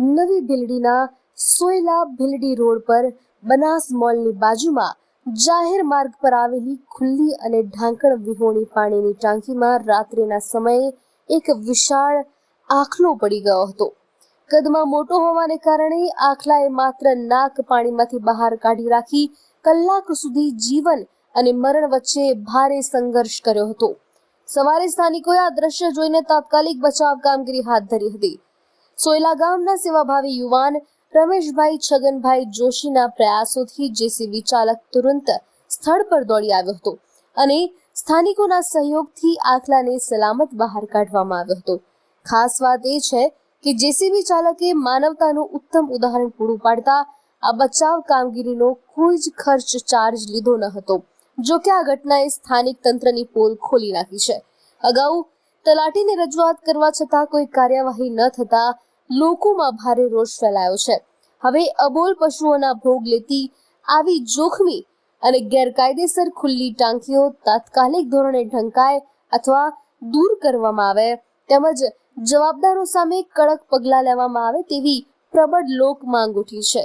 નવી ભીલડીના સોયલા ભીલડી રોડ પર બનાસ મોલની બાજુમાં જાહેર માર્ગ પર આવેલી ખુલ્લી અને ઢાંકણ વિહોણી પાણીની ટાંકીમાં રાત્રિના સમયે એક વિશાળ આખલો પડી ગયો હતો। કદમાં મોટો હોવાને કારણે આખલાએ માત્ર નાક પાણીમાંથી બહાર કાઢી રાખી કલાક સુધી જીવન અને મરણ વચ્ચે ભારે સંઘર્ષ કર્યો હતો। સવારે સ્થાનિકોએ આ દ્રશ્ય જોઈને તાત્કાલિક બચાવ કામગીરી હાથ ધરી હતી। સોયલા ગામના સેવાભાવી યુવાન રમેશભાઈ છગનભાઈ જોશીના પ્રયાસોથી જેસીબી ચાલક તુરંત સ્થળ પર દોડી આવ્યો હતો અને સ્થાનિકોના સહયોગથી આખલાને સલામત બહાર કાઢવામાં આવ્યો હતો। ખાસ વાત એ છે કે જેસીબી ચાલકે માનવતાનું ઉત્તમ ઉદાહરણ પૂરું પાડતા આ બચાવ કામગીરીનો કોઈ જ ખર્ચ ચાર્જ લીધો ન હતો। જો કે આ ઘટનાએ સ્થાનિક તંત્રની પોલ ખોલી નાખી છે। અગાઉ તલાટીને રજૂઆત કરવા છતાં કોઈ કાર્યવાહી ન થતા લોકોમાં ભારે રોષ ફેલાયો છે। હવે અબોલ પશુઓના ભોગ લેતી આવી જોખમી અને ગેરકાયદેસર ખુલ્લી ટાંકીઓ તાત્કાલિક ધોરણે ઢંકાય અથવા દૂર કરવામાં આવે તેમજ જવાબદારો સામે કડક પગલાં લેવામાં આવે તેવી પ્રબળ લોક માંગ ઉઠી છે।